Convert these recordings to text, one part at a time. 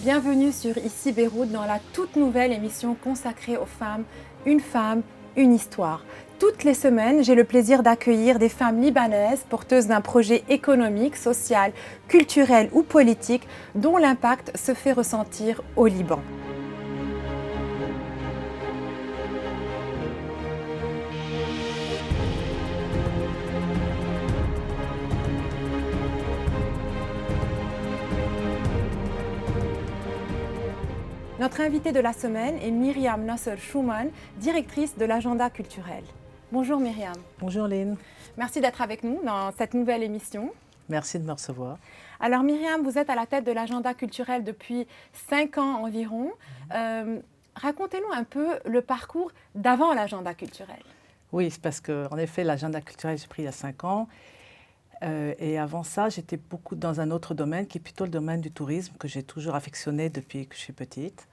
Bienvenue sur Ici Beyrouth dans la toute nouvelle émission consacrée aux femmes, une histoire. Toutes les semaines, j'ai le plaisir d'accueillir des femmes libanaises porteuses d'un projet économique, social, culturel ou politique dont l'impact se fait ressentir au Liban. Notre invitée de la semaine est Myriam Nasser-Schuman, directrice de l'agenda culturel. Bonjour Myriam. Bonjour Lynn. Merci d'être avec nous dans cette nouvelle émission. Merci de me recevoir. Alors Myriam, vous êtes à la tête de l'agenda culturel depuis 5 ans environ. Racontez-nous un peu le parcours d'avant l'agenda culturel. Oui, c'est parce qu'en effet, l'agenda culturel, j'ai pris il y a 5 ans. Et avant ça, j'étais beaucoup dans un autre domaine qui est plutôt le domaine du tourisme que j'ai toujours affectionné depuis que je suis petite.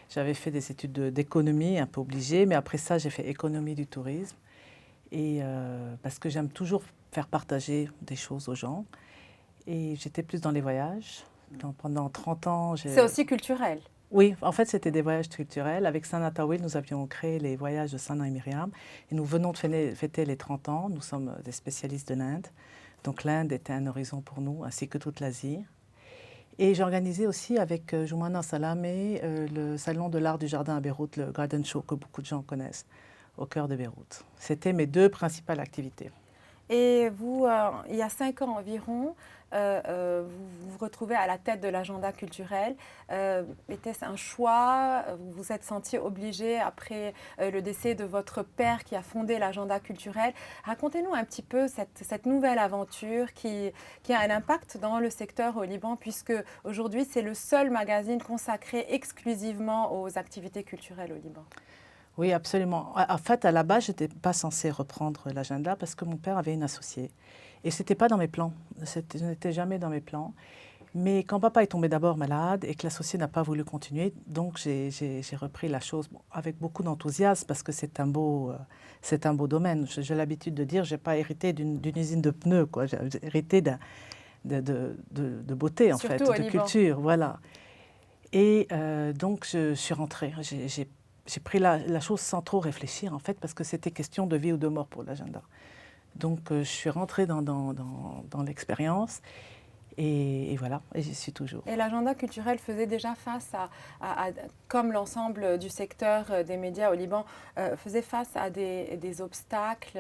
J'avais fait des études d'économie, un peu obligée, mais après ça, j'ai fait économie du tourisme. Et parce que j'aime toujours faire partager des choses aux gens. Et j'étais plus dans les voyages. Donc, pendant 30 ans, C'est aussi culturel. Oui, en fait, c'était des voyages culturels. Avec Sana Tawil, nous avions créé les voyages de Sana et Myriam. Et nous venons de fêter les 30 ans. Nous sommes des spécialistes de l'Inde. Donc l'Inde était un horizon pour nous, ainsi que toute l'Asie. Et j'ai organisé aussi avec Joumana Salamé le Salon de l'Art du Jardin à Beyrouth, le Garden Show, que beaucoup de gens connaissent, au cœur de Beyrouth. C'était mes 2 principales activités. Et vous, il y a 5 ans environ, vous vous retrouvez à la tête de l'agenda culturel. Était-ce un choix? Vous vous êtes senti obligé après le décès de votre père qui a fondé l'agenda culturel. Racontez-nous un petit peu cette nouvelle aventure qui a un impact dans le secteur au Liban, puisque aujourd'hui c'est le seul magazine consacré exclusivement aux activités culturelles au Liban. Oui, absolument. En fait, à la base, je n'étais pas censée reprendre l'agenda parce que mon père avait une associée. Et ce n'était pas dans mes plans. Ce n'était jamais dans mes plans. Mais quand papa est tombé d'abord malade et que l'associé n'a pas voulu continuer, donc j'ai repris la chose avec beaucoup d'enthousiasme parce que c'est un beau domaine. J'ai l'habitude de dire, je n'ai pas hérité d'une usine de pneus, quoi. J'ai hérité de beauté, en Surtout fait, de culture. Voilà. Et donc, je suis rentrée. J'ai pris la chose sans trop réfléchir, en fait, parce que c'était question de vie ou de mort pour l'agenda. Donc, je suis rentrée dans l'expérience et voilà, et j'y suis toujours. Et l'agenda culturel faisait déjà face comme l'ensemble du secteur des médias au Liban, faisait face à des obstacles,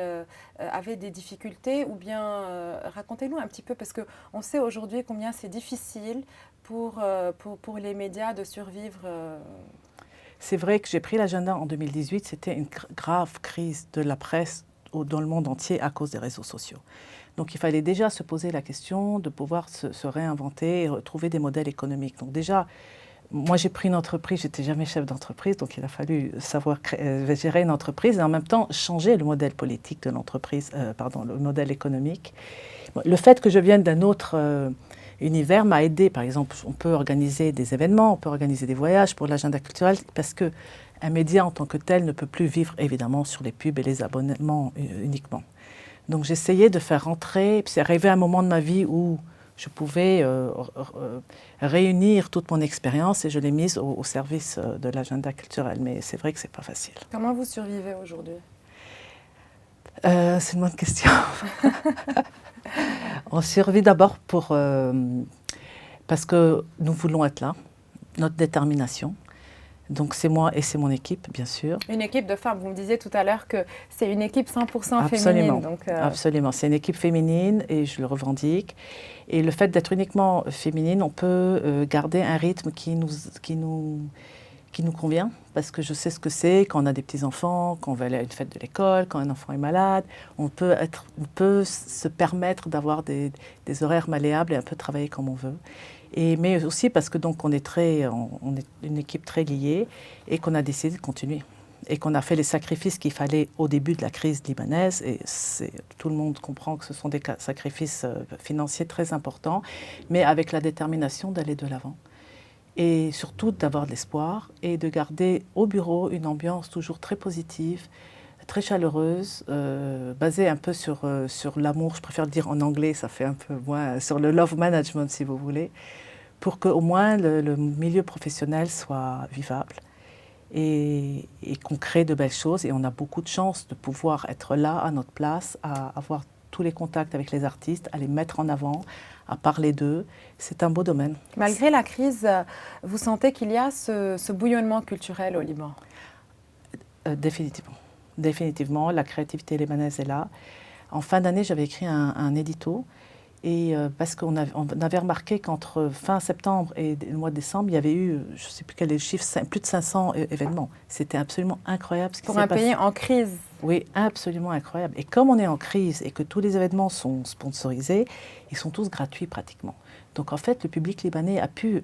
avait des difficultés, ou bien racontez-nous un petit peu, parce qu'on sait aujourd'hui combien c'est difficile pour les médias de survivre. C'est vrai que j'ai pris l'agenda en 2018, c'était une grave crise de la presse dans le monde entier à cause des réseaux sociaux. Donc il fallait déjà se poser la question de pouvoir se réinventer et retrouver des modèles économiques. Donc déjà, moi j'ai pris une entreprise, j'étais jamais chef d'entreprise, donc il a fallu savoir gérer une entreprise et en même temps changer le modèle politique de l'entreprise, le modèle économique. Le fait que je vienne d'un autre univers m'a aidé. Par exemple, on peut organiser des événements, on peut organiser des voyages pour l'agenda culturel parce qu'un média en tant que tel ne peut plus vivre évidemment sur les pubs et les abonnements uniquement. Donc j'essayais de faire rentrer, puis c'est arrivé un moment de ma vie où je pouvais réunir toute mon expérience et je l'ai mise au service de l'agenda culturel. Mais c'est vrai que c'est pas facile. Comment vous survivez aujourd'hui? C'est une bonne question. On survit d'abord parce que nous voulons être là, notre détermination. Donc c'est moi et c'est mon équipe, bien sûr. Une équipe de femmes, vous me disiez tout à l'heure que c'est une équipe 100% Absolument. féminine. Donc Absolument, c'est une équipe féminine et je le revendique. Et le fait d'être uniquement féminine, on peut garder un rythme qui nous convient, parce que je sais ce que c'est quand on a des petits-enfants, quand on va aller à une fête de l'école, quand un enfant est malade. On peut se permettre d'avoir des horaires malléables et un peu travailler comme on veut. Mais aussi parce que donc on est une équipe très liée et qu'on a décidé de continuer. Et qu'on a fait les sacrifices qu'il fallait au début de la crise libanaise. Et tout le monde comprend que ce sont des sacrifices financiers très importants, mais avec la détermination d'aller de l'avant. Et surtout d'avoir de l'espoir et de garder au bureau une ambiance toujours très positive, très chaleureuse, basée un peu sur l'amour, je préfère le dire en anglais, ça fait un peu moins, sur le love management si vous voulez, pour qu'au moins le milieu professionnel soit vivable et qu'on crée de belles choses. Et on a beaucoup de chance de pouvoir être là à notre place, à avoir tous les contacts avec les artistes, à les mettre en avant, à parler d'eux. C'est un beau domaine. Malgré la crise, vous sentez qu'il y a ce bouillonnement culturel au Liban? Définitivement. Définitivement, la créativité libanaise est là. En fin d'année, j'avais écrit un édito. Et parce qu'on avait remarqué qu'entre fin septembre et le mois de décembre, il y avait eu, je ne sais plus quel est le chiffre, plus de 500 événements. C'était absolument incroyable ce qui s'est passé. Pour un pays en crise. Oui, absolument incroyable. Et comme on est en crise et que tous les événements sont sponsorisés, ils sont tous gratuits pratiquement. Donc en fait, le public libanais a pu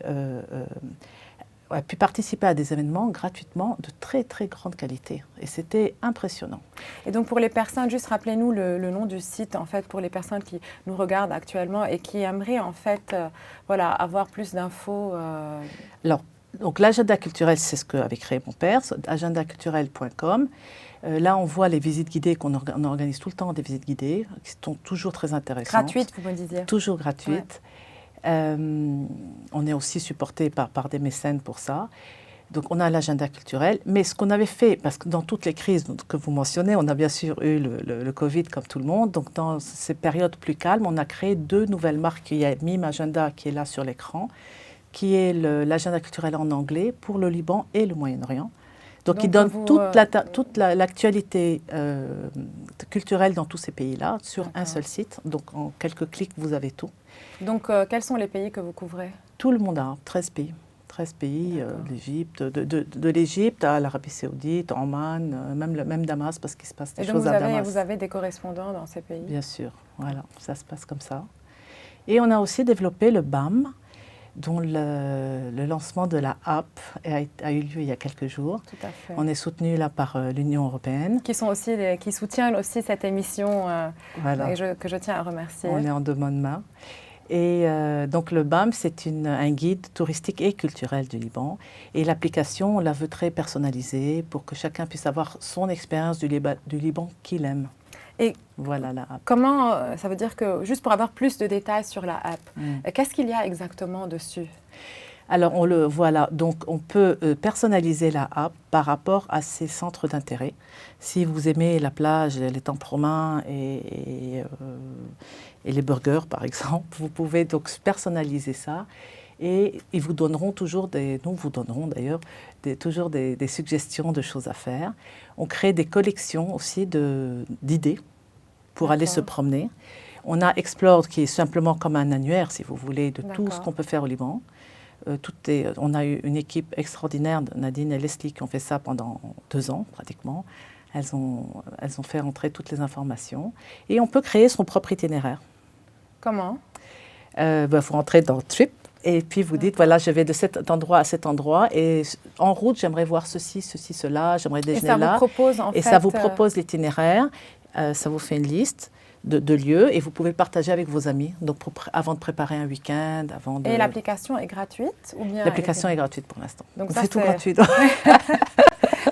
participer à des événements gratuitement de très très grande qualité. Et c'était impressionnant. Et donc pour les personnes, juste rappelez-nous le nom du site, en fait, pour les personnes qui nous regardent actuellement et qui aimeraient en fait voilà, avoir plus d'infos. Alors, donc l'agenda culturel, c'est ce qu'avait créé mon père, agendaculturel.com. Là, on voit les visites guidées, on organise tout le temps des visites guidées, qui sont toujours très intéressantes. Gratuites, vous me disiez. Toujours gratuites. Ouais. On est aussi supporté par des mécènes pour ça. Donc, on a l'agenda culturel. Mais ce qu'on avait fait, parce que dans toutes les crises que vous mentionnez, on a bien sûr eu le Covid comme tout le monde. Donc, dans ces périodes plus calmes, on a créé 2 nouvelles marques. Il y a Mime Agenda qui est là sur l'écran, qui est l'agenda culturel en anglais pour le Liban et le Moyen-Orient. Donc, il donne toute l'actualité culturelle dans tous ces pays-là sur un seul site. Donc, en quelques clics, vous avez tout. Donc, quels sont les pays que vous couvrez? Tout le monde a 13 pays. 13 pays, l'Égypte, de l'Égypte à l'Arabie Saoudite, Oman, même Damas, parce qu'il se passe des choses à Damas. Vous avez des correspondants dans ces pays? Bien sûr, voilà, ça se passe comme ça. Et on a aussi développé le BAM, dont le lancement de la app a eu lieu il y a quelques jours. Tout à fait. On est soutenu là par l'Union européenne. Qui soutiennent aussi cette émission voilà. et que je tiens à remercier. On est en deux bonnes mains. Et donc le BAM, c'est un guide touristique et culturel du Liban. Et l'application, on la veut très personnalisée pour que chacun puisse avoir son expérience du Liban qu'il aime. Et voilà la app. Comment, ça veut dire que, juste pour avoir plus de détails sur la app, qu'est-ce qu'il y a exactement dessus? Alors, voilà, donc on peut personnaliser la app par rapport à ses centres d'intérêt. Si vous aimez la plage, les temples romains et les burgers, par exemple, vous pouvez donc personnaliser ça. Et ils vous donneront toujours nous vous donnerons d'ailleurs toujours des suggestions de choses à faire. On crée des collections aussi d'idées pour aller se promener. On a Explore qui est simplement comme un annuaire, si vous voulez, de tout ce qu'on peut faire au Liban. On a eu une équipe extraordinaire, Nadine et Leslie, qui ont fait ça pendant 2 ans pratiquement. Elles ont fait entrer toutes les informations. Et on peut créer son propre itinéraire. Comment? Vous rentrez dans Trip et puis vous dites, voilà, je vais de cet endroit à cet endroit et en route, j'aimerais voir ceci, cela, j'aimerais déjeuner là. Et ça vous propose en fait... ça vous propose l'itinéraire, ça vous fait une liste de lieux et vous pouvez le partager avec vos amis. Donc, avant de préparer un week-end, Et l'application est gratuite ou bien... L'application est gratuite pour l'instant. Donc c'est tout gratuit.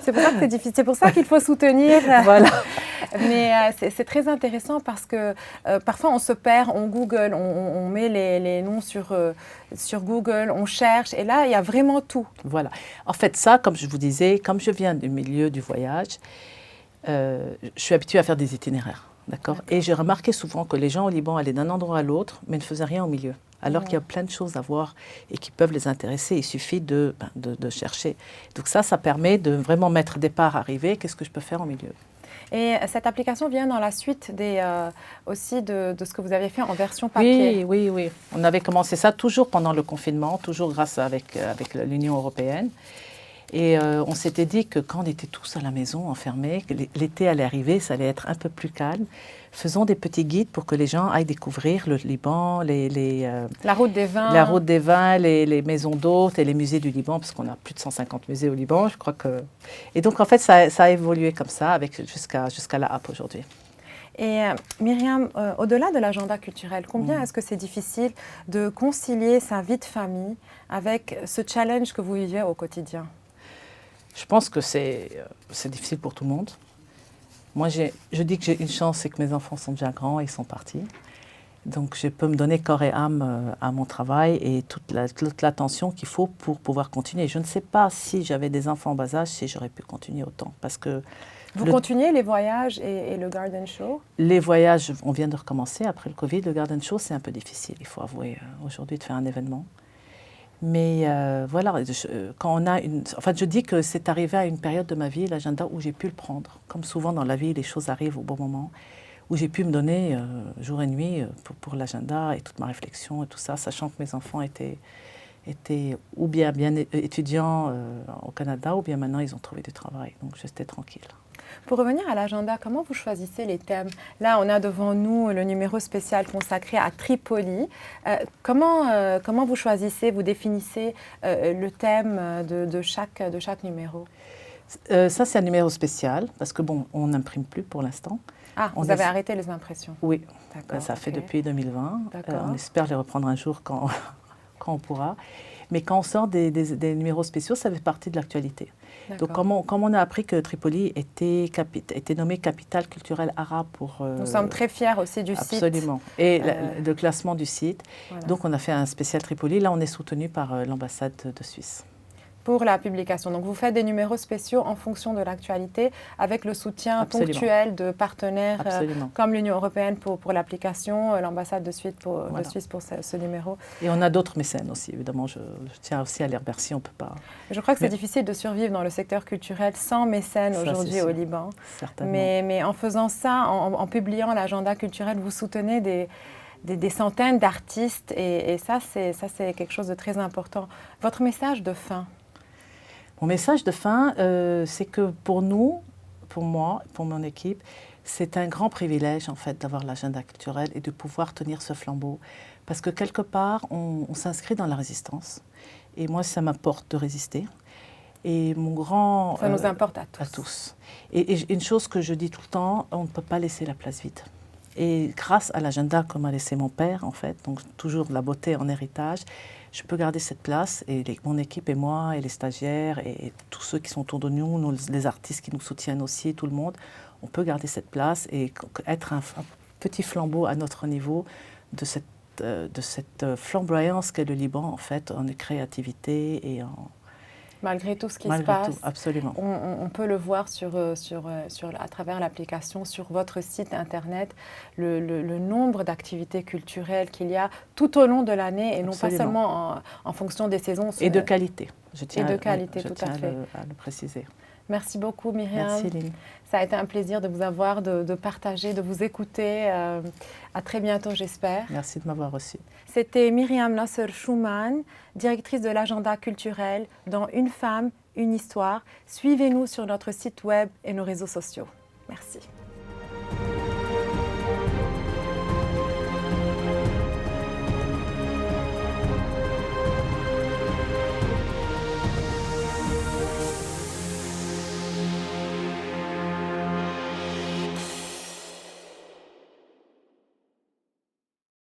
C'est pour ça que c'est difficile. C'est pour ça qu'il faut soutenir. Voilà. Mais c'est très intéressant parce que parfois on se perd, on Google, on met les noms sur Google, on cherche et là il y a vraiment tout. Voilà. En fait ça, comme je vous disais, comme je viens du milieu du voyage, je suis habituée à faire des itinéraires. D'accord. Et j'ai remarqué souvent que les gens au Liban allaient d'un endroit à l'autre mais ne faisaient rien au milieu. Alors qu'il y a plein de choses à voir et qui peuvent les intéresser. Il suffit de chercher. Donc ça permet de vraiment mettre départ, arrivée. Qu'est-ce que je peux faire au milieu? Et cette application vient dans la suite aussi de ce que vous avez fait en version papier. Oui. On avait commencé ça toujours pendant le confinement, toujours grâce avec l'Union européenne. Et on s'était dit que quand on était tous à la maison, enfermés, que l'été allait arriver, ça allait être un peu plus calme. Faisons des petits guides pour que les gens aillent découvrir le Liban, la route des vins, les maisons d'hôtes et les musées du Liban, parce qu'on a plus de 150 musées au Liban, je crois que... Et donc, en fait, ça a évolué comme ça, jusqu'à la app aujourd'hui. Et Myriam, au-delà de l'agenda culturel, combien est-ce que c'est difficile de concilier sa vie de famille avec ce challenge que vous vivez au quotidien? Je pense que c'est difficile pour tout le monde. Moi, je dis que j'ai une chance, c'est que mes enfants sont déjà grands et ils sont partis. Donc, je peux me donner corps et âme à mon travail et toute l'attention qu'il faut pour pouvoir continuer. Je ne sais pas si j'avais des enfants en bas âge, si j'aurais pu continuer autant. Parce que Vous continuez les voyages et le garden show? Les voyages, on vient de recommencer après le Covid. Le garden show, c'est un peu difficile, il faut avouer, aujourd'hui, de faire un événement. Mais voilà, quand on a une... Enfin, je dis que c'est arrivé à une période de ma vie, l'agenda, où j'ai pu le prendre. Comme souvent dans la vie, les choses arrivent au bon moment, où j'ai pu me donner jour et nuit pour l'agenda et toute ma réflexion et tout ça, sachant que mes enfants étaient ou bien étudiants au Canada, ou bien maintenant ils ont trouvé du travail. Donc j'étais tranquille. Pour revenir à l'agenda, comment vous choisissez les thèmes? Là, on a devant nous le numéro spécial consacré à Tripoli. Comment vous choisissez, vous définissez le thème de chaque numéro? Ça, c'est un numéro spécial, parce que bon, on n'imprime plus pour l'instant. Ah, vous avez arrêté les impressions? Oui, ça fait depuis 2020. On espère les reprendre un jour quand on pourra. Mais quand on sort des numéros spéciaux, ça fait partie de l'actualité. Donc, comme on a appris que Tripoli était nommée capitale culturelle arabe pour... Nous sommes très fiers aussi du site. Absolument. Et le classement du site. Voilà. Donc, on a fait un spécial Tripoli. Là, on est soutenu par l'ambassade de Suisse. Pour la publication. Donc, vous faites des numéros spéciaux en fonction de l'actualité, avec le soutien ponctuel de partenaires comme l'Union européenne pour l'application, l'ambassade de Suisse pour ce numéro. Et on a d'autres mécènes aussi, évidemment. Je tiens aussi à les remercier, on ne peut pas... Je crois que c'est difficile de survivre dans le secteur culturel sans mécènes aujourd'hui au Liban. Certainement. Mais en faisant ça, en publiant l'agenda culturel, vous soutenez des centaines d'artistes et ça, c'est quelque chose de très important. Votre message de fin? Mon message de fin, c'est que pour nous, pour moi, pour mon équipe, c'est un grand privilège en fait d'avoir l'agenda culturel et de pouvoir tenir ce flambeau. Parce que quelque part, on s'inscrit dans la résistance. Et moi, ça m'apporte de résister. Et mon grand... Ça nous importe à tous. À tous. Et une chose que je dis tout le temps, on ne peut pas laisser la place vide. Et grâce à l'agenda que m'a laissé mon père, en fait, donc toujours la beauté en héritage, je peux garder cette place et mon équipe et moi et les stagiaires et tous ceux qui sont autour de nous, les artistes qui nous soutiennent aussi, tout le monde, on peut garder cette place et être un petit flambeau à notre niveau de cette flamboyance qu'est le Liban en fait en créativité et en... Malgré tout ce qui se passe, absolument. On peut le voir à travers l'application, sur votre site internet, le nombre d'activités culturelles qu'il y a tout au long de l'année et non pas seulement en fonction des saisons. Et de qualité, je tiens à le préciser. Merci beaucoup Myriam. Merci Lynn. Ça a été un plaisir de vous avoir, de partager, de vous écouter. À très bientôt, j'espère. Merci de m'avoir reçue. C'était Myriam Nasser-Schumann, directrice de l'agenda culturel dans Une femme, une histoire. Suivez-nous sur notre site web et nos réseaux sociaux. Merci.